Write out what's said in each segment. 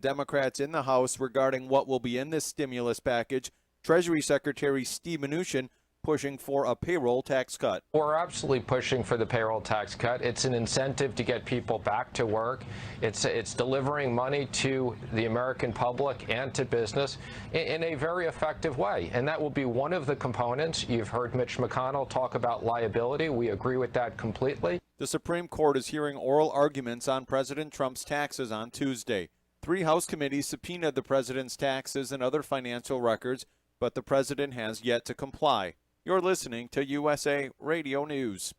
Democrats in the House regarding what will be in this stimulus package. Treasury Secretary Steve Mnuchin pushing for a payroll tax cut. We're absolutely pushing for the payroll tax cut. It's an incentive to get people back to work. It's delivering money to the American public and to business in a very effective way. And that will be one of the components. You've heard Mitch McConnell talk about liability. We agree with that completely. The Supreme Court is hearing oral arguments on President Trump's taxes on Tuesday. 3 House committees subpoenaed the president's taxes and other financial records, but the president has yet to comply. You're listening to USA Radio News.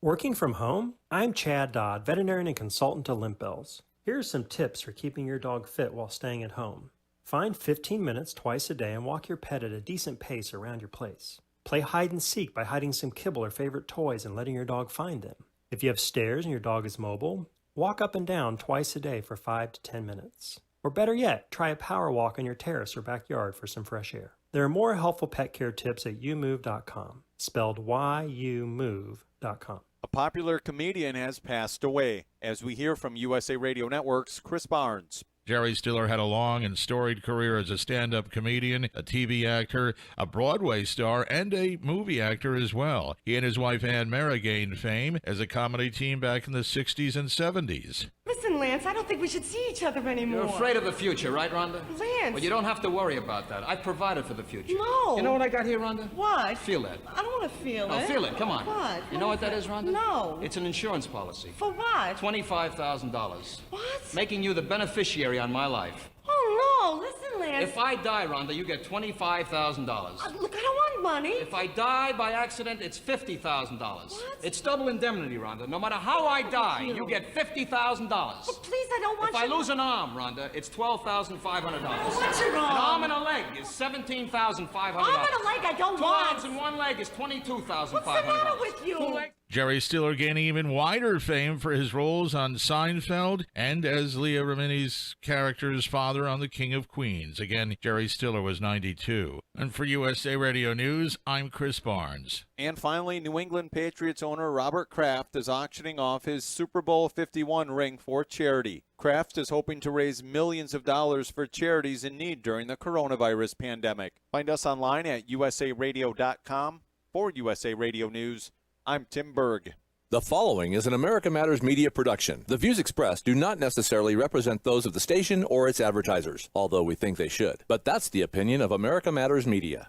Working from home? I'm Chad Dodd, veterinarian and consultant to Limp Bells. Here are some tips for keeping your dog fit while staying at home. Find 15 minutes twice a day and walk your pet at a decent pace around your place. Play hide and seek by hiding some kibble or favorite toys and letting your dog find them. If you have stairs and your dog is mobile, walk up and down twice a day for 5 to 10 minutes. Or better yet, try a power walk on your terrace or backyard for some fresh air. There are more helpful pet care tips at youmove.com, spelled youmove.com. A popular comedian has passed away. As we hear from USA Radio Network's Chris Barnes. Jerry Stiller had a long and storied career as a stand-up comedian, a TV actor, a Broadway star, and a movie actor as well. He and his wife Ann Mara gained fame as a comedy team back in the 60s and 70s. Listen, Lance, I don't think we should see each other anymore. You're afraid of the future, right, Rhonda? Lance! Well, you don't have to worry about that. I've provided for the future. No! You know what I got here, Rhonda? What? Feel that. I don't want to feel it. Oh, feel it. Come on. What? You know what that is, Rhonda? No. It's an insurance policy. For what? $25,000. What? Making you the beneficiary on my life. Oh, no. Listen, Lance. If I die, Rhonda, you get $25,000. Look, I don't want money. If I die by accident, it's $50,000. What? It's double indemnity, Rhonda. No matter how I die, you get $50,000. But please, I don't want If I lose an arm, Rhonda, it's $12,500. What's your arm? An arm and a leg is $17,500. Arm and a leg I don't 2 want. arms and 1 leg is $22,500. What's the matter with you? 2 legs. Jerry Stiller gaining even wider fame for his roles on Seinfeld and as Leah Remini's character's father on The King of Queens. Again, Jerry Stiller was 92. And for USA Radio News, I'm Chris Barnes. And finally, New England Patriots owner Robert Kraft is auctioning off his Super Bowl 51 ring for charity. Kraft is hoping to raise millions of dollars for charities in need during the coronavirus pandemic. Find us online at usaradio.com. For USA Radio News, I'm Tim Berg. The following is an America Matters media production. The views expressed do not necessarily represent those of the station or its advertisers, although we think they should. But that's the opinion of America Matters Media.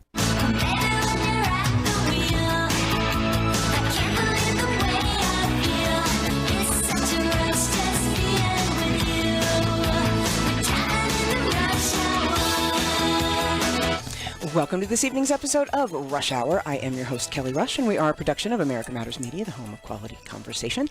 Welcome to this evening's episode of Rush Hour. I am your host, Kelly Rush, and we are a production of America Matters Media, the home of quality conversation.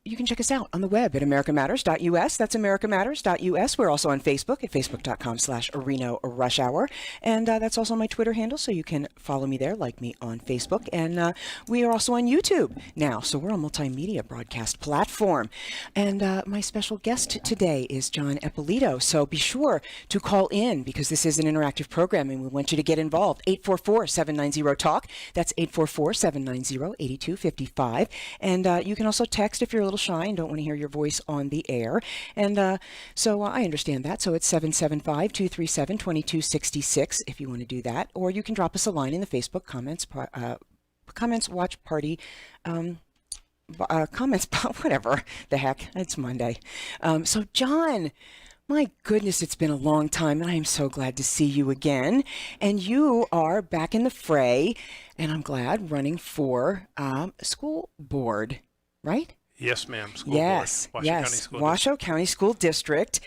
You can check us out on the web at americamatters.us. That's americamatters.us. We're also on Facebook at facebook.com/Reno Rush Hour. And that's also my Twitter handle, so you can follow me there, like me on Facebook. And we are also on YouTube now, so we're a multimedia broadcast platform. And my special guest today is John Eppolito. So be sure to call in, because this is an interactive program, and we want you to get involved. 844-790-TALK. That's 844-790-8255. And you can also text if you're a little shy and don't want to hear your voice on the air. And so I understand that. So it's 775-237-2266 if you want to do that. Or you can drop us a line in the Facebook comments watch party. Comments, whatever the heck. It's Monday. So John, my goodness, it's been a long time, and I am so glad to see you again. And you are back in the fray, and I'm glad, running for school board, right? Yes, ma'am. School yes, board. Washoe County School District,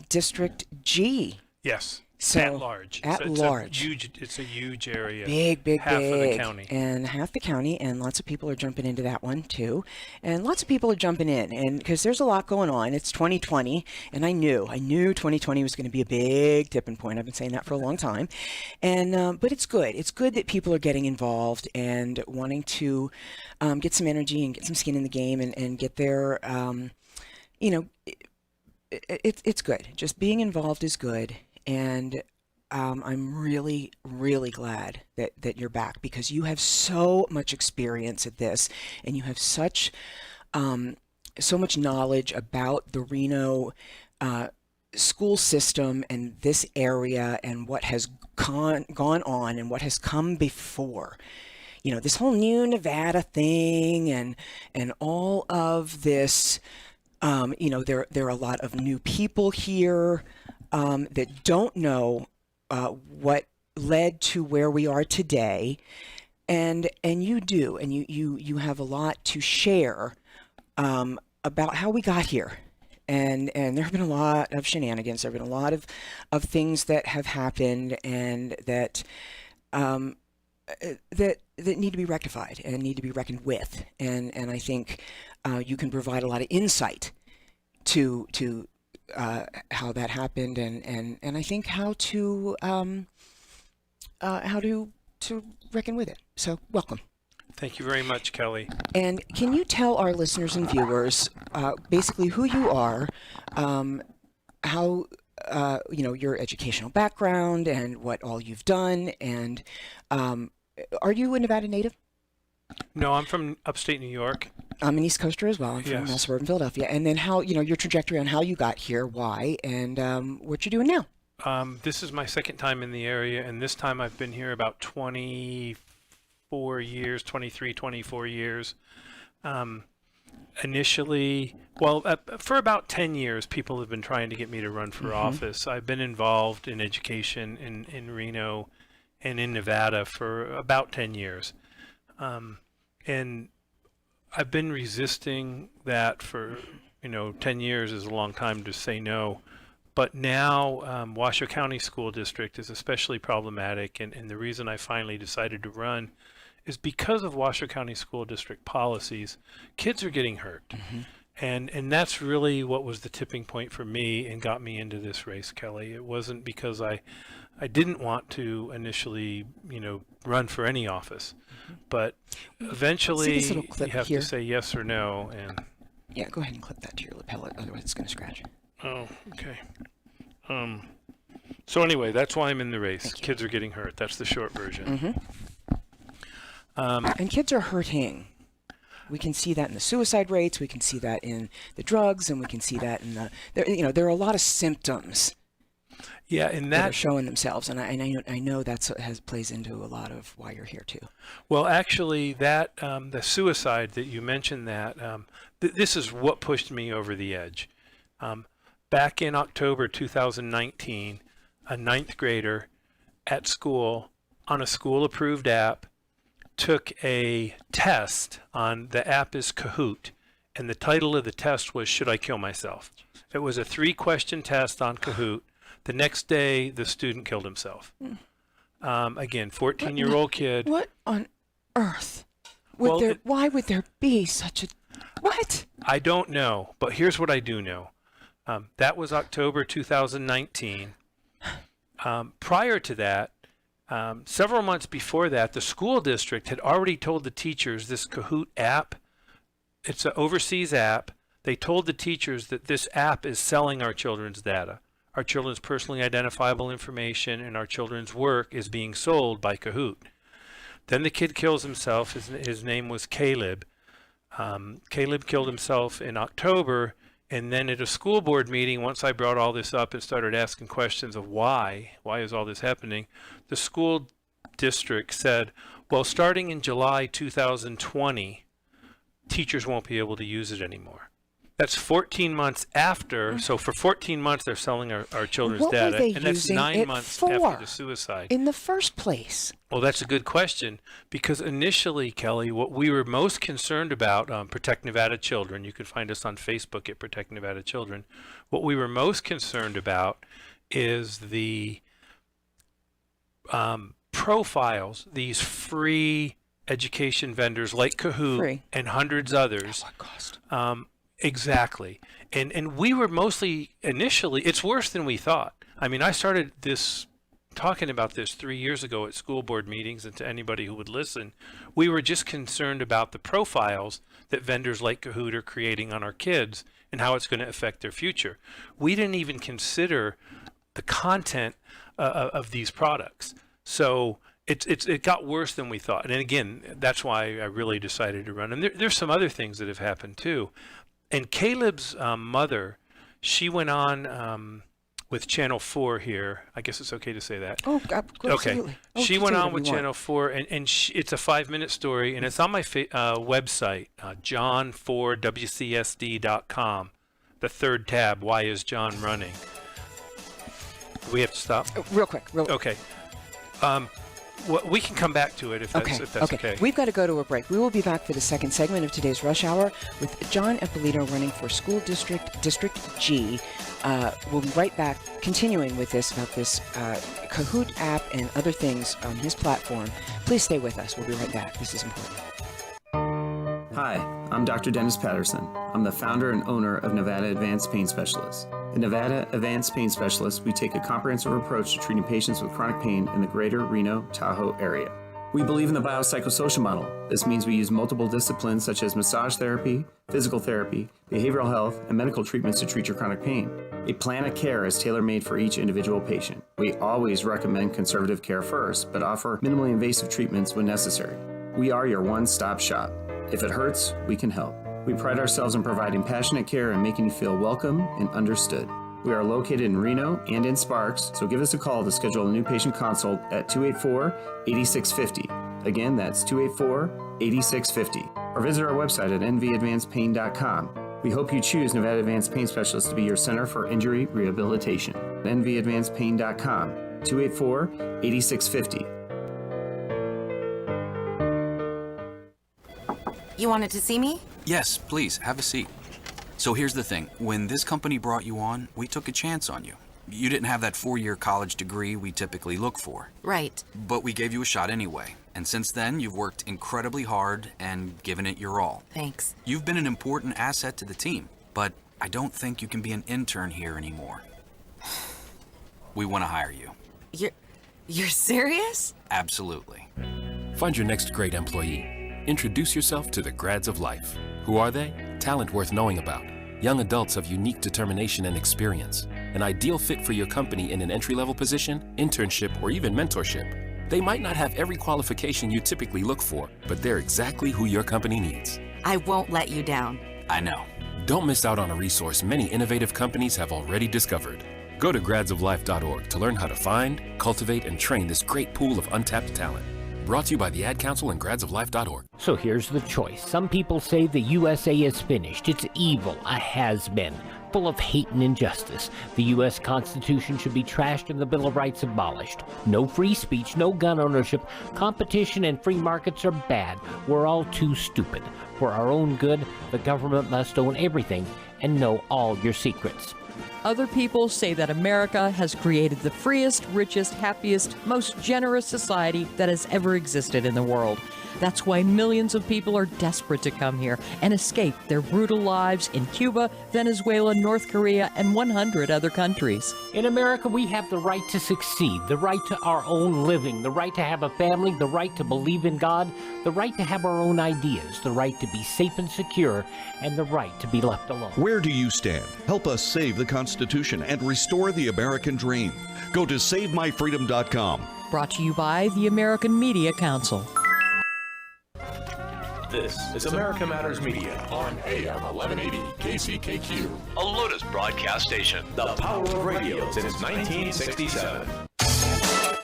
District G. Yes. So at large. It's a huge area. Big. Half of the county. And half the county, and lots of people are jumping into that one too. And lots of people are jumping in, and because there's a lot going on. It's 2020, and I knew 2020 was going to be a big tipping point. I've been saying that for a long time. And but it's good. It's good that people are getting involved and wanting to get some energy and get some skin in the game and get their, it's good. Just being involved is good. And I'm really, really glad that you're back, because you have so much experience at this, and you have so much knowledge about the Reno school system and this area and what has gone on and what has come before. You know, this whole new Nevada thing and all of this, you know, there are a lot of new people here that don't know what led to where we are today. And you do, and you have a lot to share about how we got here. And there have been a lot of shenanigans. There have been a lot of things that have happened and that that need to be rectified and need to be reckoned with. And I think you can provide a lot of insight to how that happened and I think how to reckon with it. So welcome. Thank you very much, Kelly. And can you tell our listeners and viewers basically who you are, how you know, your educational background and what all you've done, and are you a Nevada native? No, I'm from upstate New York. I'm an East Coaster as well. I'm from Yes. suburban Philadelphia. And then how, you know, your trajectory on how you got here, why, and what you're doing now. This is my second time in the area, and this time I've been here about 24 years. Initially, well, for about 10 years, people have been trying to get me to run for office. I've been involved in education in Reno and in Nevada for about 10 years. And I've been resisting that for, 10 years is a long time to say no. But now Washoe County School District is especially problematic, and the reason I finally decided to run is because of Washoe County School District policies. Kids are getting hurt. And that's really what was the tipping point for me and got me into this race, Kelly. It wasn't because I didn't want to initially, run for any office, but eventually you have to say yes or no. And yeah, go ahead and clip that to your lapel, otherwise it's going to scratch. Oh, okay. So anyway, that's why I'm in the race. Kids are getting hurt. That's the short version. And kids are hurting. We can see that in the suicide rates. We can see that in the drugs, and we can see that in there are a lot of symptoms. Yeah, and that are showing themselves, and I know that's plays into a lot of why you're here too. Well, actually, that the suicide that you mentioned, that this is what pushed me over the edge. Back in October 2019, a 9th grader at school on a school-approved app took a test on, the app is Kahoot, and the title of the test was, "Should I Kill Myself?" It was a 3-question test on Kahoot. The next day, the student killed himself. Again, 14-year-old kid. What on earth? Why would there be such a... What? I don't know, but here's what I do know. That was October 2019. Prior to that, several months before that, the school district had already told the teachers this Kahoot app, it's an overseas app. They told the teachers that this app is selling our children's data. Our children's personally identifiable information and our children's work is being sold by Kahoot. Then the kid kills himself. His name was Caleb. Caleb killed himself in October. And then at a school board meeting, once I brought all this up and started asking questions of why is all this happening, the school district said, well, starting in July 2020, teachers won't be able to use it anymore. That's 14 months after, so for 14 months they're selling our children's data, and that's 9 months after the suicide. In the first place? Well, that's a good question, because initially, Kelly, what we were most concerned about, Protect Nevada Children, you can find us on Facebook at Protect Nevada Children, what we were most concerned about is the profiles, these free education vendors like Kahoot and hundreds others. At what cost? Exactly. And we were mostly, initially, it's worse than we thought. I mean, I started talking about this 3 years ago at school board meetings, and to anybody who would listen, we were just concerned about the profiles that vendors like Kahoot are creating on our kids and how it's going to affect their future. We didn't even consider the content of these products. So it got worse than we thought. And again, that's why I really decided to run. And there's some other things that have happened too. And Caleb's mother, she went on with Channel 4 here. I guess it's okay to say that. Oh, absolutely. Okay. Oh, She say went on whatever with you want. Channel 4, and it's a 5-minute story, and it's on my website, john4wcsd.com. The third tab, Why is John Running? We have to stop? Real quick. Okay. We can come back to it if that's okay. We've got to go to a break. We will be back for the second segment of today's Rush Hour with John Eppolito running for School District G. We'll be right back, continuing with this about this Kahoot app and other things on his platform. Please stay with us. We'll be right back. This is important. Hi, I'm Dr. Dennis Patterson. I'm the founder and owner of Nevada Advanced Pain Specialists. At Nevada Advanced Pain Specialists, we take a comprehensive approach to treating patients with chronic pain in the greater Reno, Tahoe area. We believe in the biopsychosocial model. This means we use multiple disciplines such as massage therapy, physical therapy, behavioral health, and medical treatments to treat your chronic pain. A plan of care is tailor-made for each individual patient. We always recommend conservative care first, but offer minimally invasive treatments when necessary. We are your one-stop shop. If it hurts, we can help. We pride ourselves in providing passionate care and making you feel welcome and understood. We are located in Reno and in Sparks, so give us a call to schedule a new patient consult at 284-8650. Again, that's 284-8650. Or visit our website at nvadvancedpain.com. We hope you choose Nevada Advanced Pain Specialists to be your center for injury rehabilitation. nvadvancedpain.com, 284-8650. You wanted to see me? Yes, please, have a seat. So here's the thing. When this company brought you on, we took a chance on you. You didn't have that 4-year college degree we typically look for. Right. But we gave you a shot anyway. And since then, you've worked incredibly hard and given it your all. Thanks. You've been an important asset to the team, but I don't think you can be an intern here anymore. We want to hire you. You're serious? Absolutely. Find your next great employee. Introduce yourself to the Grads of Life. Who are they? Talent worth knowing about. Young adults of unique determination and experience. An ideal fit for your company in an entry-level position, internship, or even mentorship. They might not have every qualification you typically look for, but they're exactly who your company needs. I won't let you down. I know. Don't miss out on a resource many innovative companies have already discovered. Go to gradsoflife.org to learn how to find, cultivate, and train this great pool of untapped talent. Brought to you by the Ad Council and gradsoflife.org. So here's the choice. Some people say the USA is finished. It's evil, a has-been, full of hate and injustice. The U.S. Constitution should be trashed and the Bill of Rights abolished. No free speech, no gun ownership. Competition and free markets are bad. We're all too stupid. For our own good, the government must own everything and know all your secrets. Other people say that America has created the freest, richest, happiest, most generous society that has ever existed in the world. That's why millions of people are desperate to come here and escape their brutal lives in Cuba, Venezuela, North Korea, and 100 other countries. In America, we have the right to succeed, the right to our own living, the right to have a family, the right to believe in God, the right to have our own ideas, the right to be safe and secure, and the right to be left alone. Where do you stand? Help us save the Constitution and restore the American dream. Go to SaveMyFreedom.com. Brought to you by the American Media Council. This is America Matters Media on AM 1180 KCKQ, a Lotus broadcast station. The power of radio since 1967.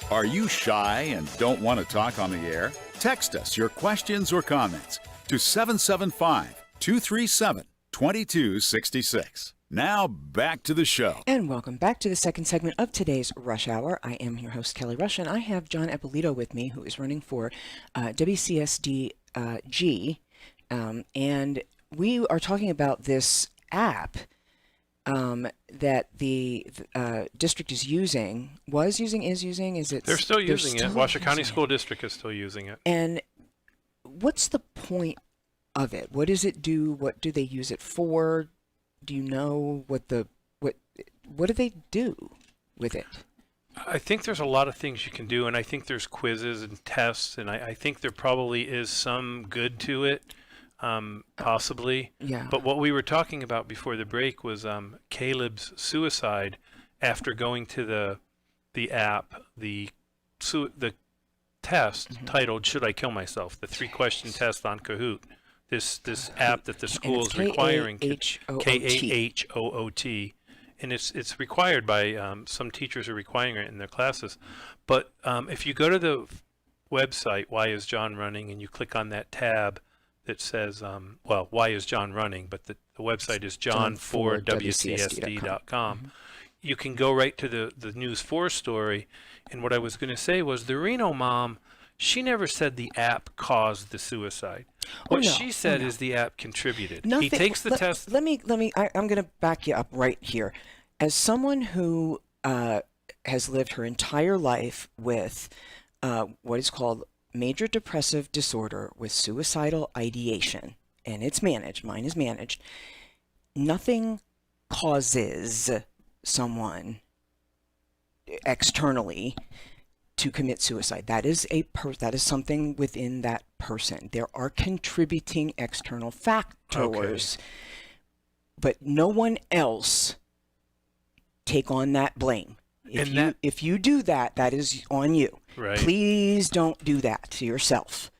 Are you shy and don't want to talk on the air? Text us your questions or comments to 775-237-2266. Now back to the show. And welcome back to the second segment of today's Rush Hour. I am your host, Kelly Rush, and I have John Eppolito with me, who is running for WCSD G, and we are talking about this app that the district is using. Is it? They're still using it. Washoe County School District is still using it. And what's the point of it? What does it do? What do they use it for? Do you know what do they do with it? I think there's a lot of things you can do, and I think there's quizzes and tests, and I think there probably is some good to it, possibly. Yeah. But what we were talking about before the break was Caleb's suicide after going to the app, the test titled "Should I Kill Myself?" The 3-question test on Kahoot. This app that the school is requiring, Kahoot. and it's required by some teachers are requiring it in their classes. But if you go to the website, Why Is John Running, and you click on that tab that says, well, Why Is John Running, but the website is john4wcsd.com. You can go right to the News 4 story. And what I was going to say was the Reno mom, she never said the app caused the suicide. What she said is the app contributed. He takes the test. I'm going to back you up right here. As someone who has lived her entire life with what is called major depressive disorder with suicidal ideation, and it's managed, mine is managed, nothing causes someone externally to commit suicide. That is something within that person. There are contributing external factors, but no one else take on that blame. If you do that, that is on you. Right. Please don't do that to yourself.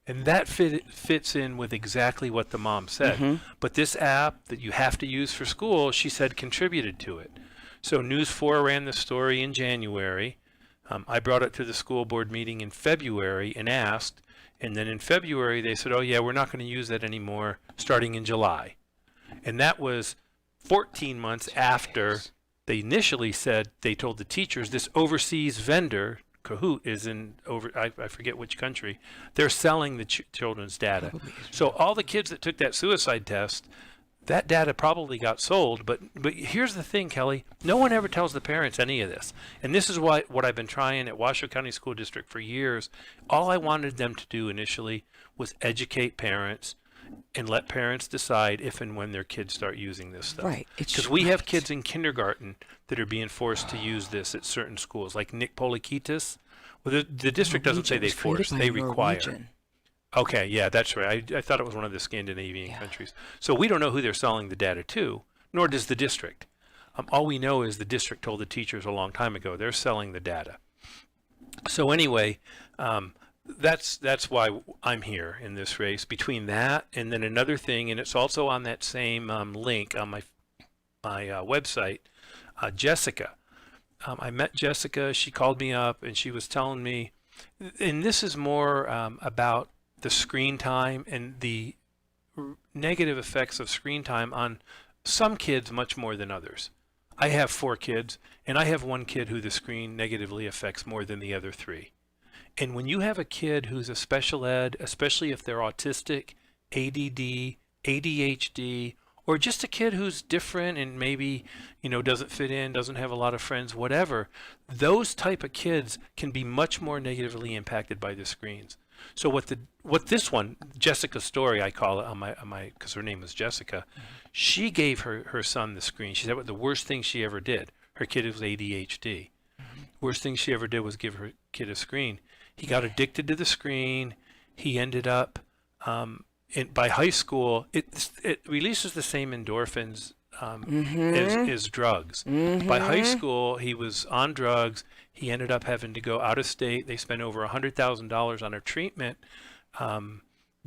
And that fits in with exactly what the mom said. But this app that you have to use for school, she said contributed to it. So News 4 ran the story in January. I brought it to the school board meeting in February and asked. And then in February, they said, oh, yeah, we're not going to use that anymore starting in July. And that was 14 months after they initially said, they told the teachers, this overseas vendor, Kahoot, is in I forget which country, they're selling the children's data. So all the kids that took that suicide test, that data probably got sold. But here's the thing, Kelly, no one ever tells the parents any of this. And this is what I've been trying at Washoe County School District for years. All I wanted them to do initially was educate parents and let parents decide if and when their kids start using this stuff. Right. Because we have kids in kindergarten that are being forced to use this at certain schools, like Nick Polikitis. Well, the district doesn't say they force, they require. Okay, yeah, that's right. I thought it was one of the Scandinavian countries. So we don't know who they're selling the data to, nor does the district. All we know is the district told the teachers a long time ago they're selling the data. So anyway, that's why I'm here in this race. Between that and then another thing, and it's also on that same link on my website, Jessica. I met Jessica. She called me up and she was telling me, and this is more about the screen time and the negative effects of screen time on some kids much more than others. I have 4 kids, and I have one kid who the screen negatively affects more than the other 3. And when you have a kid who's a special ed, especially if they're autistic, ADD, ADHD, or just a kid who's different and maybe, doesn't fit in, doesn't have a lot of friends, whatever, those type of kids can be much more negatively impacted by the screens. So what this one, Jessica's story, I call it on my because her name is Jessica, she gave her son the screen. She said the worst thing she ever did. Her kid was ADHD. Worst thing she ever did was give her kid a screen. He got addicted to the screen. He ended up by high school, it releases the same endorphins as drugs. By high school, he was on drugs. He ended up having to go out of state. They spent over $100,000 on a treatment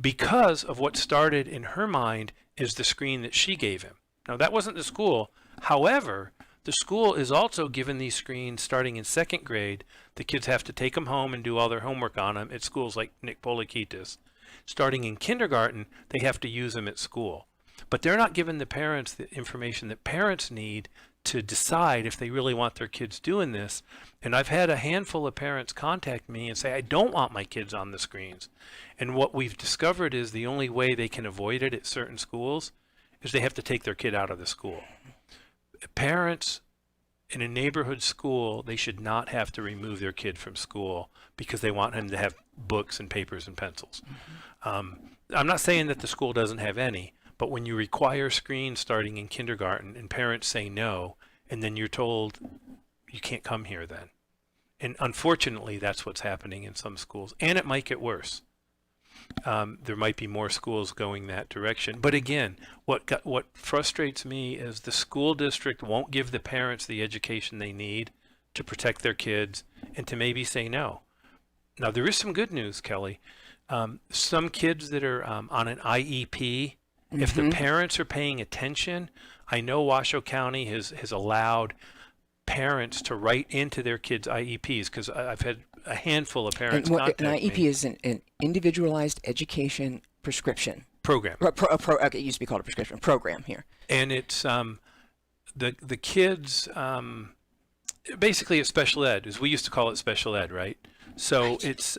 because of what started in her mind is the screen that she gave him. Now, that wasn't the school. However, the school is also given these screens starting in 2nd grade. The kids have to take them home and do all their homework on them at schools like Nick Polikitis. Starting in kindergarten, they have to use them at school. But they're not giving the parents the information that parents need to decide if they really want their kids doing this. And I've had a handful of parents contact me and say, I don't want my kids on the screens. And what we've discovered is the only way they can avoid it at certain schools is they have to take their kid out of the school. Parents in a neighborhood school, they should not have to remove their kid from school because they want him to have books and papers and pencils. I'm not saying that the school doesn't have any, but when you require screens starting in kindergarten and parents say no, and then you're told you can't come here then. And unfortunately, that's what's happening in some schools. And it might get worse. There might be more schools going that direction. But again, what frustrates me is the school district won't give the parents the education they need to protect their kids and to maybe say no. Now, there is some good news, Kelly. Some kids that are on an IEP If the parents are paying attention, I know Washoe County has allowed parents to write into their kids' IEPs, because I've had a handful of parents contact an IEP me. is an individualized education prescription Program. Okay, it used to be called a prescription program here. And it's the kids, basically it's special ed, as we used to call it special ed, right? So it's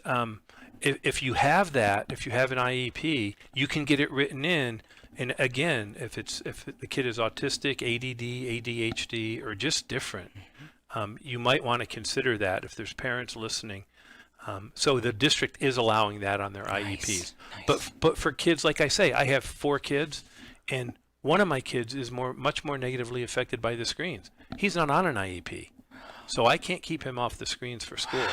if you have that, if you have an IEP, you can get it written in. And again, if the kid is autistic, ADD, ADHD, or just different, you might want to consider that if there's parents listening. So the district is allowing that on their IEPs. But for kids, like I say, I have 4 kids, and one of my kids is much more negatively affected by the screens. He's not on an IEP, so I can't keep him off the screens for school.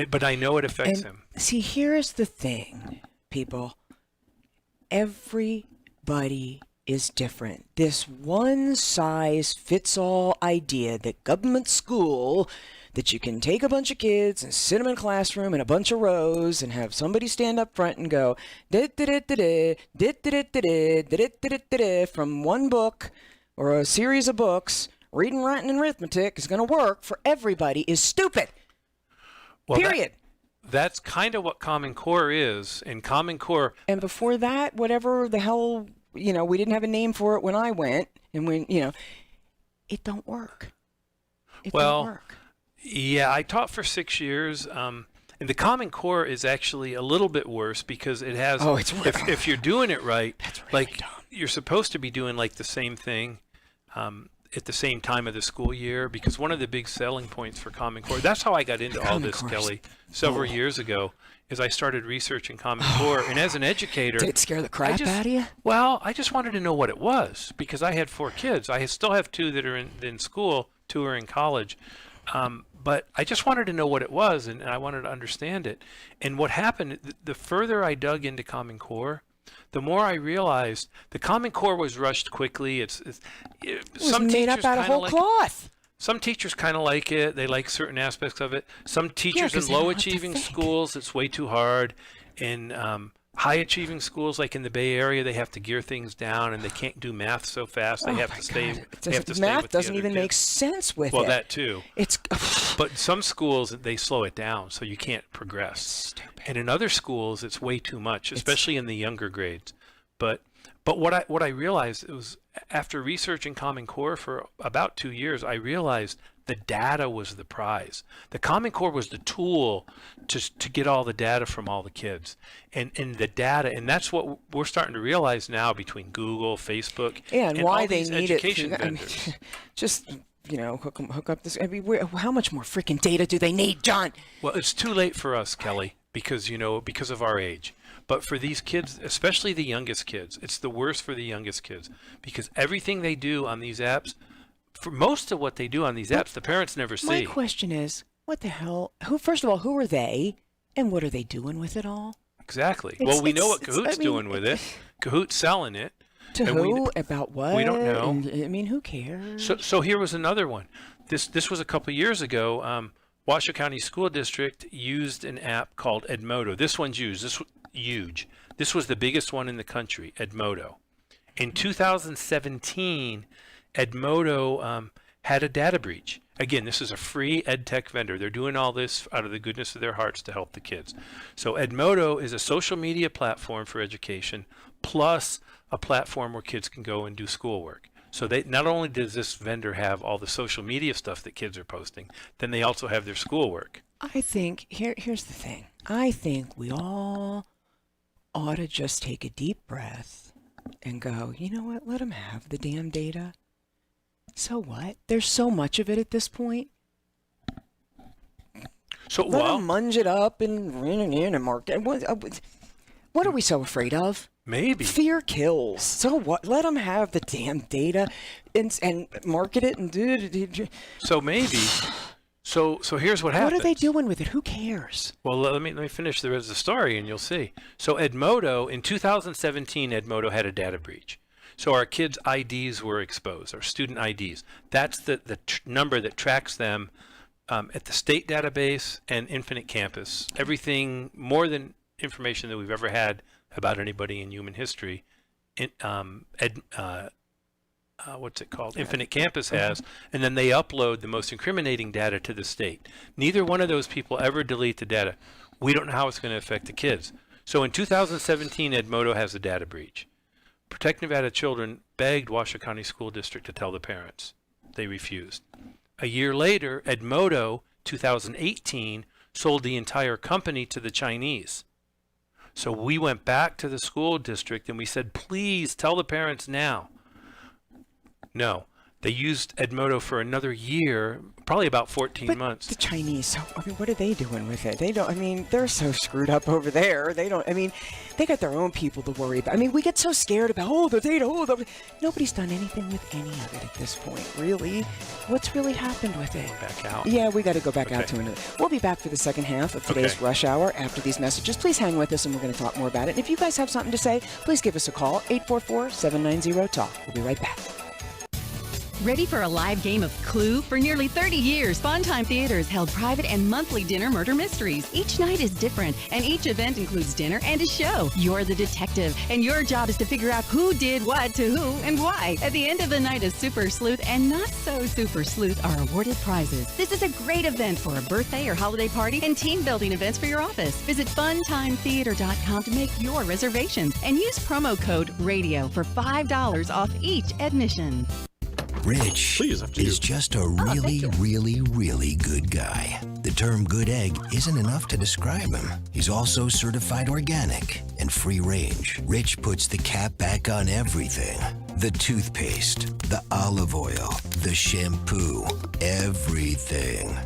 But I know it affects him. See, here's the thing, people. Everybody is different. This one-size-fits-all idea that government school, that you can take a bunch of kids and sit them in a classroom in a bunch of rows and have somebody stand up front and go from one book or a series of books, reading, writing, and arithmetic is going to work for everybody is stupid. Well, period. That's kind of what Common Core is. And Common Core... And before that, whatever the hell, we didn't have a name for it when I went. And when, it don't work. It don't work. Yeah, I taught for 6 years. And the Common Core is actually a little bit worse because it has... Oh, it's worse. If you're doing it right, you're supposed to be doing the same thing at the same time of the school year, because one of the big selling points for Common Core, that's how I got into all this, Kelly, several years ago, is I started researching Common Core. And as an educator... Did it scare the crap out of you? Well, I just wanted to know what it was, because I had 4 kids. I still have 2 that are in school, 2 are in college. But I just wanted to know what it was, and I wanted to understand it. And what happened, the further I dug into Common Core, the more I realized the Common Core was rushed quickly. It was made up out of whole cloth. Some teachers kind of like it. They like certain aspects of it. Some teachers in low-achieving schools, it's way too hard. In high-achieving schools, like in the Bay Area, they have to gear things down, and they can't do math so fast. They have to stay. They have to stay math with the doesn't other even kids. make sense with it. Well, that too. It's. But some schools, they slow it down, so you can't progress. Stupid. And in other schools, it's way too much, especially in the younger grades. But what I realized was, after researching Common Core for about 2 years, I realized the data was the prize. The Common Core was the tool to get all the data from all the kids. And the data, and that's what we're starting to realize now between Google, Facebook, and why all they these need education it. vendors. Just, hook up this. How much more freaking data do they need, John? Well, it's too late for us, Kelly, because of our age. But for these kids, especially the youngest kids, it's the worst for the youngest kids, because everything they do on these apps, for most of what they do on these apps, the parents never see. My question is, what the hell? First of all, who are they, and what are they doing with it all? Exactly. Well, we know what Kahoot's doing with it. Kahoot's selling it. To who? About what? We don't know. Who cares? So here was another one. This was a couple of years ago. Washoe County School District used an app called Edmodo. This one's used. This was huge. This was the biggest one in the country, Edmodo. In 2017, Edmodo had a data breach. Again, this is a free ed tech vendor. They're doing all this out of the goodness of their hearts to help the kids. So Edmodo is a social media platform for education, plus a platform where kids can go and do schoolwork. So they not only does this vendor have all the social media stuff that kids are posting, then they also have their schoolwork. I think here's the thing. I think we all ought to just take a deep breath and go, you know what? Let them have the damn data. So what? There's so much of it at this point. So let them munge it up and market. What are we so afraid of? Maybe. Fear kills. So what? Let them have the damn data and market it and do. So maybe. So here's what happens. What are they doing with it? Who cares? Well, let me finish the rest of the story and you'll see. So Edmodo, in 2017, Edmodo had a data breach. So our kids' IDs were exposed, our student IDs. That's the number that tracks them at the state database and Infinite Campus. Everything more than information that we've ever had about anybody in human history what's it called? Infinite Campus has, and then they upload the most incriminating data to the state. Neither one of those people ever delete the data. We don't know how it's going to affect the kids. So in 2017, Edmodo has a data breach. Protect Nevada Children begged Washoe County School District to tell the parents. They refused. A year later, Edmodo, 2018, sold the entire company to the Chinese. So we went back to the school district and we said, please tell the parents now. No. They used Edmodo for another year, probably about 14 months. The Chinese, I mean, what are they doing with it? They don't, I mean, they're so screwed up over there. They don't, I mean, they got their own people to worry about. I mean, we get so scared about, the data, nobody's done anything with any of it at this point, really. What's really happened with it? Back out. Yeah, we got to go back out to another. We'll be back for the second half of today's Rush Hour after these messages. Please hang with us and we're going to talk more about it. And if you guys have something to say, please give us a call, 844-790-TALK. We'll be right back. Ready for a live game of Clue? For nearly 30 years, Funtime Theaters held private and monthly dinner murder mysteries. Each night is different, and each event includes dinner and a show. You're the detective, and your job is to figure out who did what to who and why. At the end of the night, a super sleuth and not so super sleuth are awarded prizes. This is a great event for a birthday or holiday party and team building events for your office. Visit funtimetheater.com to make your reservations and use promo code RADIO for $5 off each admission. Rich is just a really good guy. The term good egg isn't enough to describe him. He's also certified organic and free range. Rich puts the cap back on everything. The toothpaste, the olive oil, the shampoo, everything.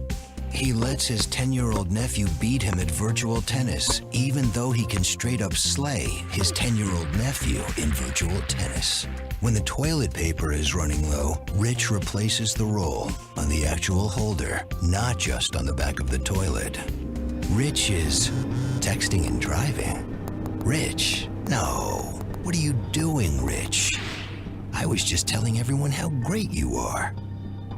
He lets his 10-year-old nephew beat him at virtual tennis, even though he can straight up slay his 10-year-old nephew in virtual tennis. When the toilet paper is running low, Rich replaces the roll on the actual holder, not just on the back of the toilet. Rich is texting and driving. Rich? No. What are you doing, Rich? I was just telling everyone how great you are.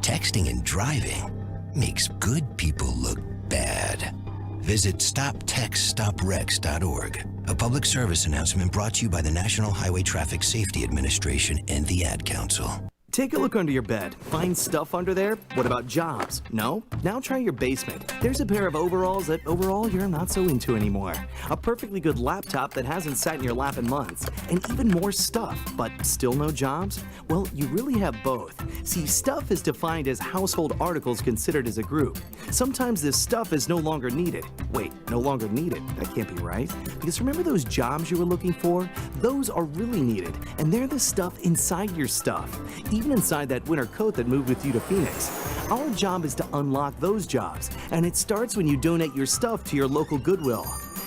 Texting and driving makes good people look bad. Visit StopTextStopWrecks.org. A public service announcement brought to you by the National Highway Traffic Safety Administration and the Ad Council. Take a look under your bed. Find stuff under there? What about jobs? No? Now try your basement. There's a pair of overalls that overall you're not so into anymore. A perfectly good laptop that hasn't sat in your lap in months. And even more stuff, but still no jobs? Well, you really have both. See, stuff is defined as household articles considered as a group. Sometimes this stuff is no longer needed. Wait, no longer needed? That can't be right. Because remember those jobs you were looking for? Those are really needed. And they're the stuff inside your stuff. Even inside that winter coat that moved with you to Phoenix. Our job is to unlock those jobs, and it starts when you donate your stuff to your local Goodwill.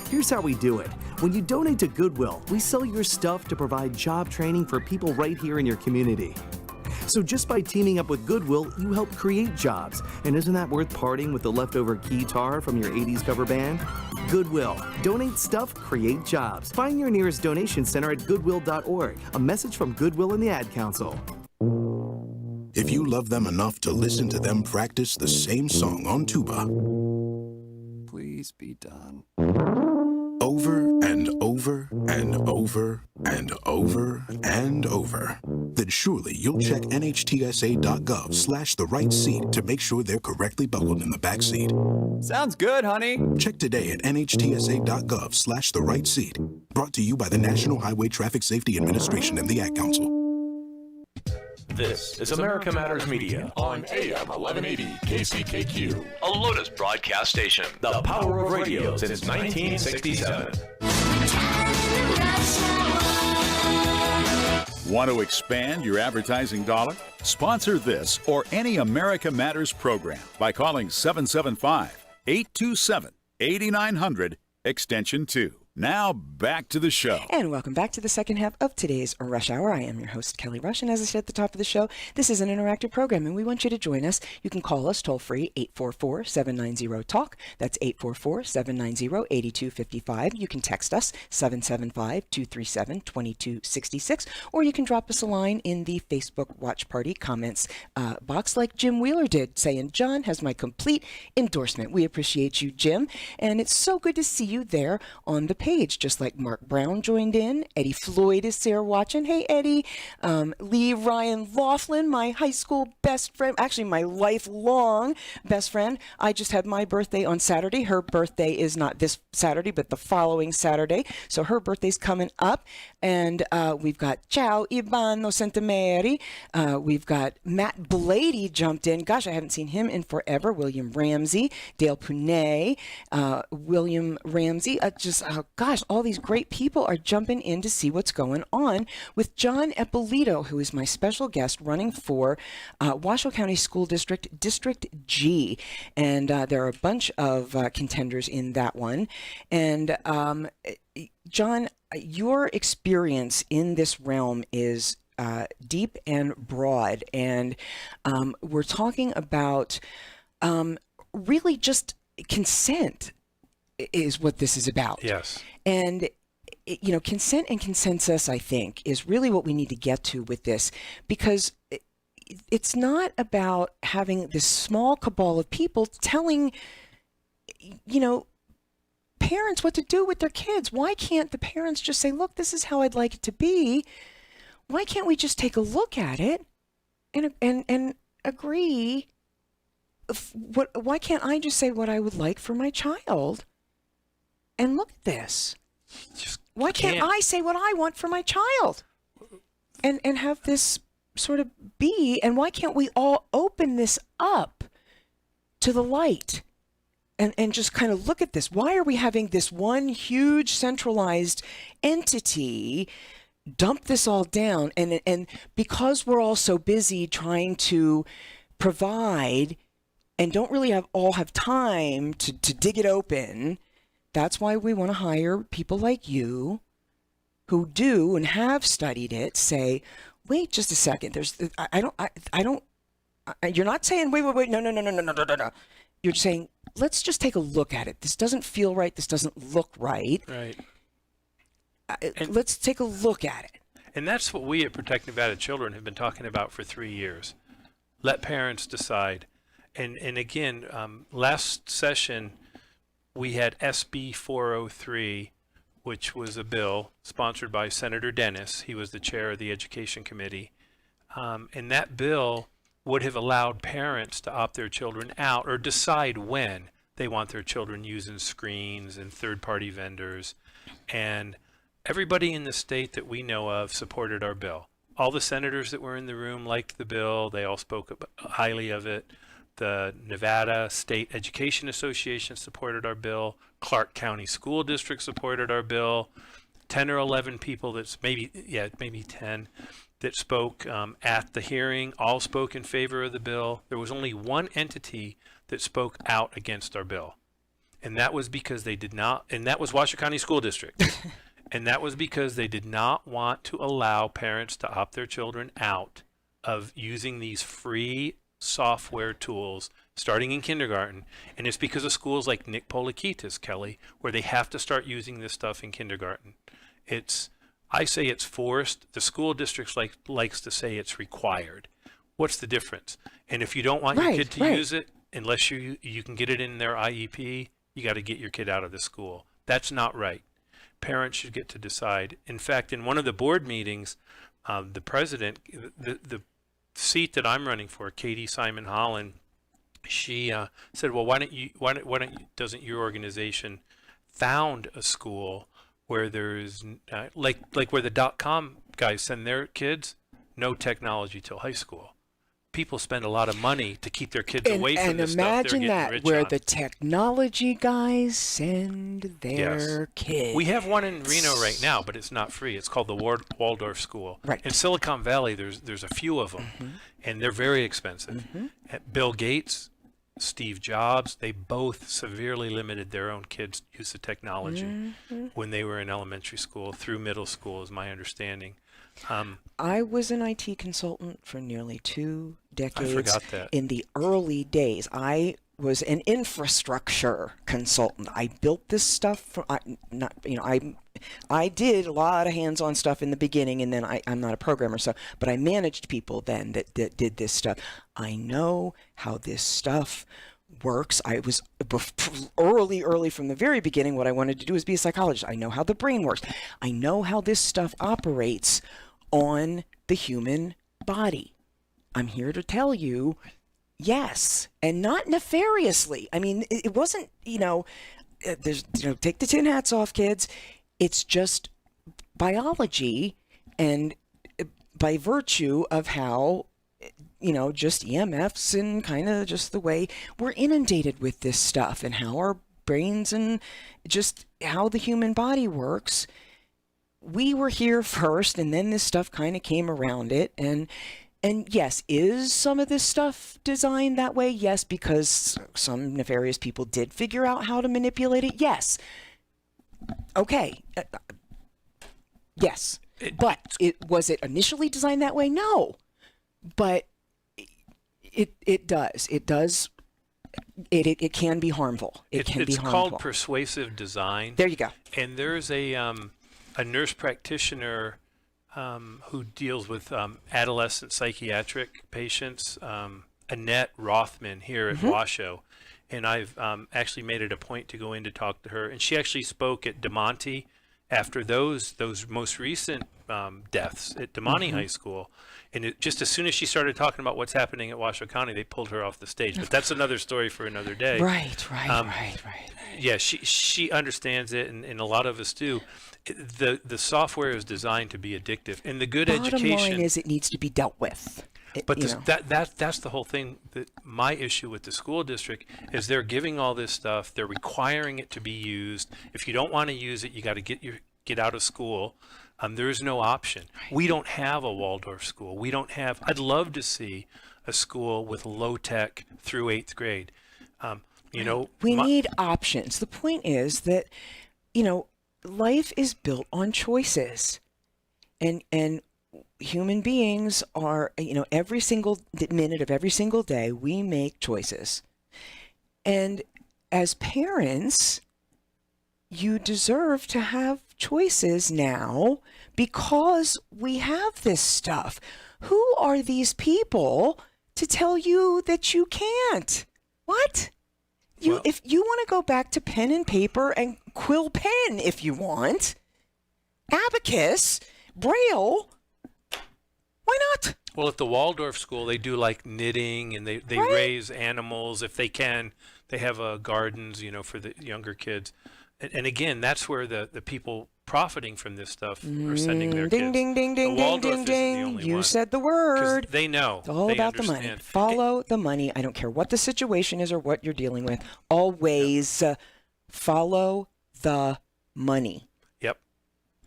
Here's how we do it. When you donate to Goodwill, we sell your stuff to provide job training for people right here in your community. So just by teaming up with Goodwill, you help create jobs. And isn't that worth parting with the leftover guitar from your 80s cover band? Goodwill. Donate stuff, create jobs. Find your nearest donation center at goodwill.org. A message from Goodwill and the Ad Council. If you love them enough to listen to them practice the same song on tuba, please be done. Over and over and over and over and over, then surely you'll check nhtsa.gov/the right seat to make sure they're correctly buckled in the back seat. Sounds good, honey. Check today at nhtsa.gov/the right seat. Brought to you by the National Highway Traffic Safety Administration and the Ad Council. This is America Matters Media on AM 1180 KCKQ, a Lotus broadcast station. The power of radio since 1967. Want to expand your advertising dollar? Sponsor this or any America Matters program by calling 775-827-8900, extension 2. Now back to the show. And welcome back to the second half of today's Rush Hour. I am your host, Kelly Rush, and as I said at the top of the show, this is an interactive program, and we want you to join us. You can call us toll-free, 844-790-TALK. That's 844-790-8255. You can text us, 775-237-2266, or you can drop us a line in the Facebook Watch Party comments box like Jim Wheeler did, saying, John has my complete endorsement. We appreciate you, Jim, and it's so good to see you there on the page, just like Mark Brown joined in. Eddie Floyd is there watching. Hey, Eddie. Lee Ryan Laughlin, my high school best friend, actually my lifelong best friend. I just had my birthday on Saturday. Her birthday is not this Saturday, but the following Saturday. So her birthday's coming up. And we've got Ciao Ivano Santameri. We've got Matt Blady jumped in. Gosh, I haven't seen him in forever. William Ramsey, Dale Punet, William Ramsey. Gosh, all these great people are jumping in to see what's going on with John Eppolito, who is my special guest running for Washoe County School District, District G. And there are a bunch of contenders in that one. And John, your experience in this realm is deep and broad. And we're talking about really just consent is what this is about. Yes. And, you know, consent and consensus, I think, is really what we need to get to with this, because it's not about having this small cabal of people telling, you know, parents what to do with their kids. Why can't the parents just say, look, this is how I'd like it to be? Why can't we just take a look at it and agree? Why can't I just say what I would like for my child? And look at this. Why can't I say what I want for my child? And have this sort of be, and why can't we all open this up to the light and just kind of look at this? Why are we having this one huge centralized entity dump this all down? And because we're all so busy trying to provide and don't really have time to dig it open, that's why we want to hire people like you who do and have studied it. Say, wait just a second. You're not saying wait. No. You're saying, let's just take a look at it. This doesn't feel right. This doesn't look right. Right. Let's take a look at it. And that's what we at Protect Nevada Children have been talking about for 3 years. Let parents decide. And again, last session, we had SB 403, which was a bill sponsored by Senator Dennis. He was the chair of the Education Committee. And that bill would have allowed parents to opt their children out or decide when they want their children using screens and third-party vendors. And everybody in the state that we know of supported our bill. All the senators that were in the room liked the bill. They all spoke highly of it. The Nevada State Education Association supported our bill. Clark County School District supported our bill. 10 or 11 people maybe 10 that spoke at the hearing all spoke in favor of the bill. There was only one entity that spoke out against our bill. And that was because they did not, and that was Washoe County School District. And that was because they did not want to allow parents to opt their children out of using these free software tools starting in kindergarten. And it's because of schools like Nick Polikitis, Kelly, where they have to start using this stuff in kindergarten. I say it's forced. The school districts likes to say it's required. What's the difference? And if you don't want your kid to use it, unless you can get it in their IEP, you got to get your kid out of the school. That's not right. Parents should get to decide. In fact, in one of the board meetings, the president, the seat that I'm running for, Katie Simon Holland, she said, well, doesn't your organization found a school where there's like where the .com guys send their kids, no technology till high school. People spend a lot of money to keep their kids away from this stuff. And They're imagine getting that, rich where on. the technology guys send their kids. We have one in Reno right now, but it's not free. It's called the Waldorf School. Right. In Silicon Valley, there's a few of them, and they're very expensive. Bill Gates, Steve Jobs, they both severely limited their own kids' use of technology when they were in elementary school through middle school, is my understanding. I was an IT consultant for nearly 2 decades. I forgot that. In the early days, I was an infrastructure consultant. I built this stuff. I did a lot of hands-on stuff in the beginning, and then I'm not a programmer, but I managed people then that did this stuff. I know how this stuff works. I was early from the very beginning. What I wanted to do is be a psychologist. I know how the brain works. I know how this stuff operates on the human body. I'm here to tell you, yes, and not nefariously. I mean, it wasn't, there's, take the tin hats off, kids. It's just biology, and by virtue of how, just EMFs and kind of just the way we're inundated with this stuff and how our brains and just how the human body works. We were here first, and then this stuff kind of came around it. And yes, is some of this stuff designed that way? Yes, because some nefarious people did figure out how to manipulate it. Yes. Okay. Yes. But was it initially designed that way? No. But it does. It does. It can be harmful. It can be harmful. It's called persuasive design. There you go. And there's a nurse practitioner who deals with adolescent psychiatric patients, Annette Rothman here at Washoe. And I've actually made it a point to go in to talk to her. And she actually spoke at DeMonte after those most recent deaths at DeMonte High School. And just as soon as she started talking about what's happening at Washoe County, they pulled her off the stage. But that's another story for another day. Right. Yeah, she understands it, and a lot of us do. The software is designed to be addictive, and the good education. Bottom line is, it needs to be dealt with. But that's the whole thing. That my issue with the school district is they're giving all this stuff. They're requiring it to be used. If you don't want to use it, you got to get out of school. There is no option. We don't have a Waldorf school. We don't have. I'd love to see a school with low tech through 8th grade. We need options. The point is that, life is built on choices, and human beings are, every single minute of every single day, we make choices. And as parents, you deserve to have choices now because we have this stuff. Who are these people to tell you that you can't? What? If you want to go back to pen and paper and quill pen if you want, abacus, braille, why not? Well, at the Waldorf school, they do like knitting, and they raise animals if they can. They have gardens, for the younger kids. And again, that's where the people profiting from this stuff are sending their ding, kids. Ding, ding, ding, ding, ding, ding. You said the word. They know. It's all about the money. Follow the money. I don't care what the situation is or what you're dealing with. Always follow the money. Yep.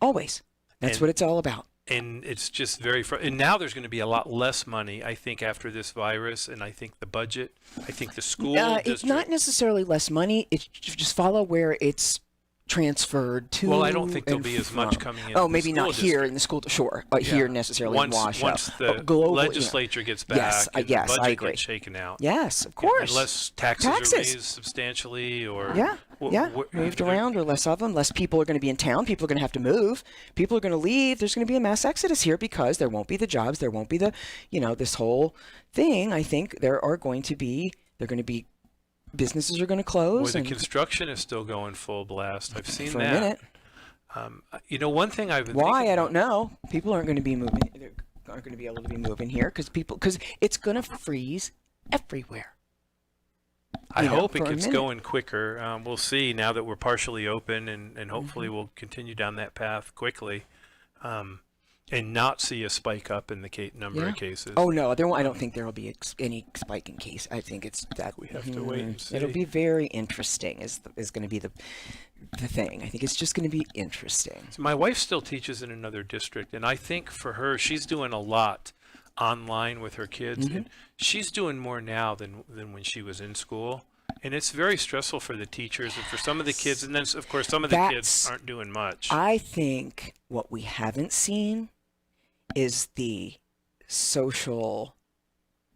Always. That's what it's all about. And it's just and now there's going to be a lot less money, I think, after this virus, and I think the budget, I think the school district. It's not necessarily less money. It's just follow where it's transferred to. Well, I don't think there'll be as much coming in. Oh, maybe not here in the school. Sure, here necessarily in Washoe. Once the legislature gets back, yes, and the budget I agree. gets shaken out. Yes, of course. Unless taxes are raised substantially, or moved around, or less of them. Less people are going to be in town. People are going to have to move. People are going to leave. There's going to be a mass exodus here because there won't be the jobs. There won't be the, this whole thing. I think they're going to be businesses are going to close. Boy, the construction is still going full blast. I've seen for that. A minute. One thing I've been I don't know. People aren't going to be moving. They aren't going to be able to be moving here because it's going to freeze everywhere. I hope it gets going quicker. We'll see now that we're partially open, and hopefully we'll continue down that path quickly. And not see a spike up in the number of cases. Oh no, I don't think there will be any spike in case. I think it's that we have to wait and see. It'll be very interesting. Is going to be the thing. I think it's just going to be interesting. So my wife still teaches in another district, and I think for her, she's doing a lot online with her kids, and she's doing more now than when she was in school. And it's very stressful for the teachers and for some of the kids, and then of course some of the kids aren't doing much. I think what we haven't seen is the social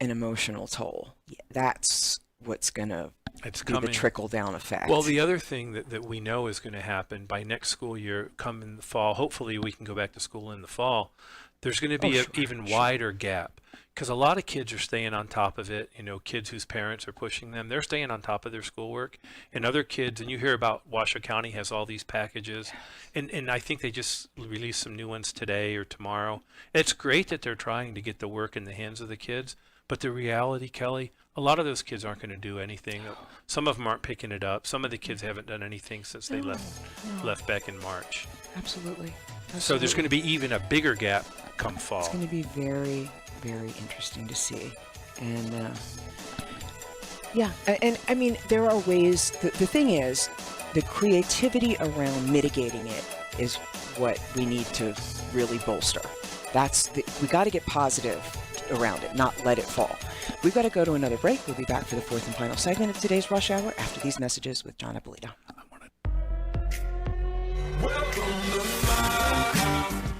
and emotional toll. That's what's going to be the trickle-down effect. Well, the other thing that we know is going to happen by next school year, come in the fall, hopefully we can go back to school in the fall, there's going to be an even wider gap, because a lot of kids are staying on top of it. You know, kids whose parents are pushing them, they're staying on top of their schoolwork. And other kids, and you hear about Washoe County has all these packages, and I think they just released some new ones today or tomorrow. It's great that they're trying to get the work in the hands of the kids, but the reality, Kelly, a lot of those kids aren't going to do anything. Some of them aren't picking it up. Some of the kids haven't done anything since they left back in March. Absolutely. So there's going to be even a bigger gap come fall. It's going to be very, very interesting to see. And and I mean, there are ways. The thing is, the creativity around mitigating it is what we need to really bolster. We got to get positive around it, not let it fall. We've got to go to another break. We'll be back for the fourth and final segment of today's Rush Hour after these messages with John Ippolito.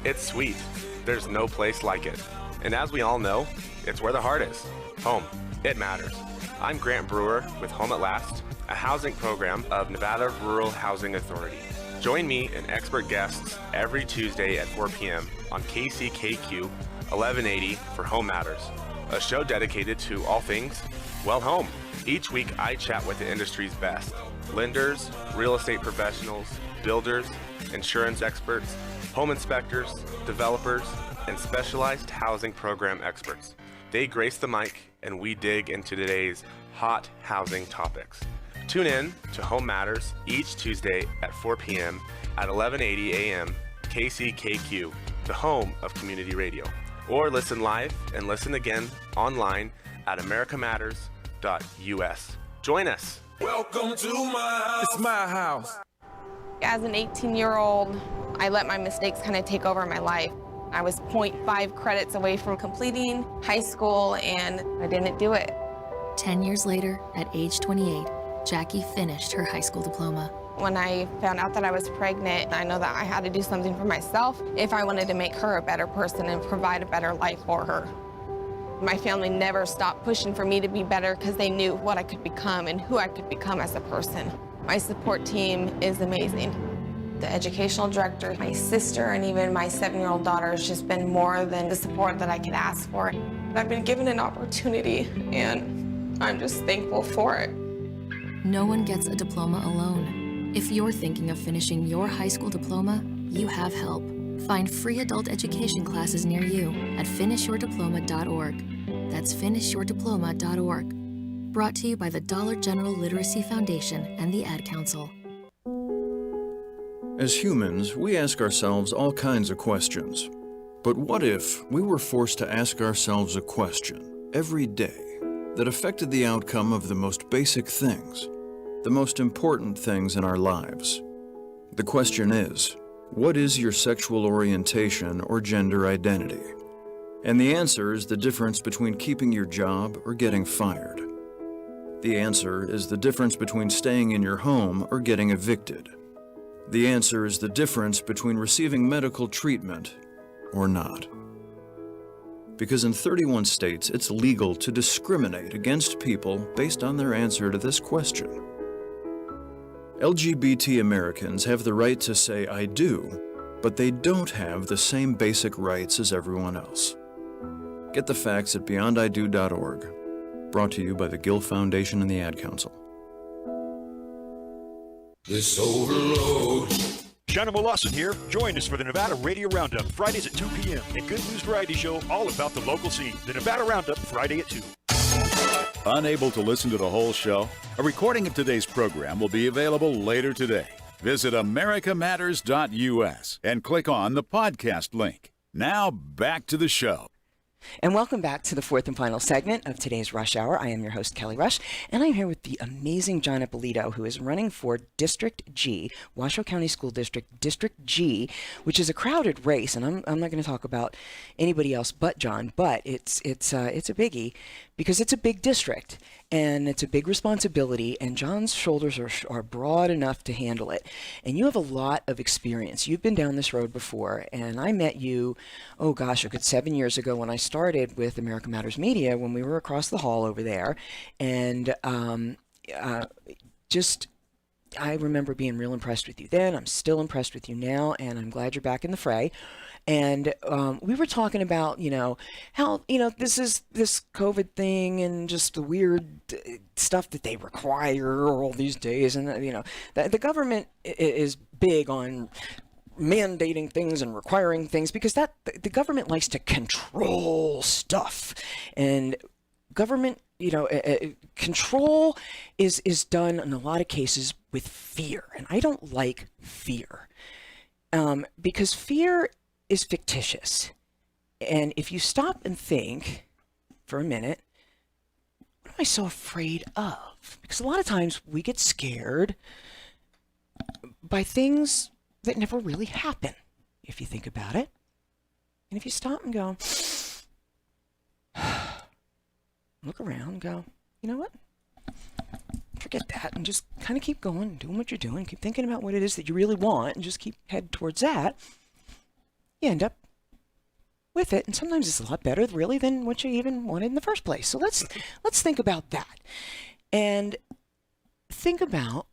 It's sweet. There's no place like it. And as we all know, it's where the heart is. Home. It matters. I'm Grant Brewer with Home at Last, a housing program of Nevada Rural Housing Authority. Join me and expert guests every Tuesday at 4 p.m. on KCKQ 1180 for Home Matters, a show dedicated to all things, well, home. Each week I chat with the industry's best. Lenders, real estate professionals, builders, insurance experts, home inspectors, developers, and specialized housing program experts. They grace the mic and we dig into today's hot housing topics. Tune in to Home Matters each Tuesday at 4 p.m. at 1180 a.m. KCKQ, the home of community radio. Or listen live and listen again online at americamatters.us. Join us. Welcome to my house. It's my house. As an 18-year-old, I let my mistakes kind of take over my life. I was 0.5 credits away from completing high school, and I didn't do it. 10 years later, at age 28, Jackie finished her high school diploma. When I found out that I was pregnant, I know that I had to do something for myself if I wanted to make her a better person and provide a better life for her. My family never stopped pushing for me to be better because they knew what I could become and who I could become as a person. My support team is amazing. The educational director, my sister, and even my 7-year-old daughter has just been more than the support that I could ask for. I've been given an opportunity, and I'm just thankful for it. No one gets a diploma alone. If you're thinking of finishing your high school diploma, you have help. Find free adult education classes near you at finishyourdiploma.org. That's finishyourdiploma.org. Brought to you by the Dollar General Literacy Foundation and the Ad Council. As humans, we ask ourselves all kinds of questions. But what if we were forced to ask ourselves a question every day that affected the outcome of the most basic things, the most important things in our lives? The question is, what is your sexual orientation or gender identity? And the answer is the difference between keeping your job or getting fired. The answer is the difference between staying in your home or getting evicted. The answer is the difference between receiving medical treatment or not. Because in 31 states, it's legal to discriminate against people based on their answer to this question. LGBT Americans have the right to say I do, but they don't have the same basic rights as everyone else. Get the facts at beyondido.org. Brought to you by the Gill Foundation and the Ad Council. This overload. Shannon Lawson here. Join us for the Nevada Radio Roundup, Fridays at 2 p.m. A good news variety show all about the local scene. The Nevada Roundup, Friday at 2. Unable to listen to the whole show? A recording of today's program will be available later today. Visit americamatters.us and click on the podcast link. Now back to the show. And welcome back to the fourth and final segment of today's Rush Hour. I am your host, Kelly Rush, and I'm here with the amazing John Ippolito, who is running for District G, Washoe County School District, District G, which is a crowded race, and I'm not going to talk about anybody else but John, but it's a biggie because it's a big district, and it's a big responsibility, and John's shoulders are broad enough to handle it. And you have a lot of experience. You've been down this road before, and I met you, a good 7 years ago when I started with America Matters Media, when we were across the hall over there. And I remember being real impressed with you then. I'm still impressed with you now, and I'm glad you're back in the fray. And we were talking about, how, this COVID thing and just the weird stuff that they require all these days. And, the government is big on mandating things and requiring things because the government likes to control stuff. And government, control is done in a lot of cases with fear. And I don't like fear because fear is fictitious. And if you stop and think for a minute, what am I so afraid of? Because a lot of times we get scared by things that never really happen, if you think about it. And if you stop and go, look around and go, you know what? Forget that and just kind of keep going, doing what you're doing, keep thinking about what it is that you really want and just keep heading towards that. You end up with it, and sometimes it's a lot better really than what you even wanted in the first place. So let's think about that. And think about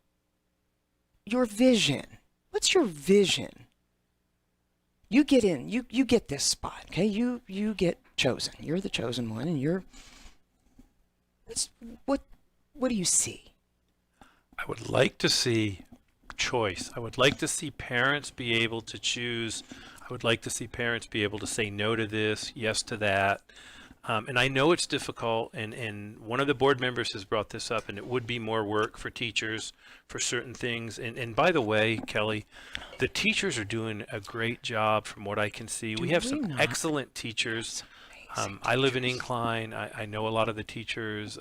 your vision. What's your vision? You get in, you get this spot, okay? You get chosen. You're the chosen one, and what do you see? I would like to see choice. I would like to see parents be able to choose. I would like to see parents be able to say no to this, yes to that. And I know it's difficult, and one of the board members has brought this up, and it would be more work for teachers for certain things. And by the way, Kelly, the teachers are doing a great job from what I can see. We have some excellent teachers. I live in Incline. I know a lot of the teachers.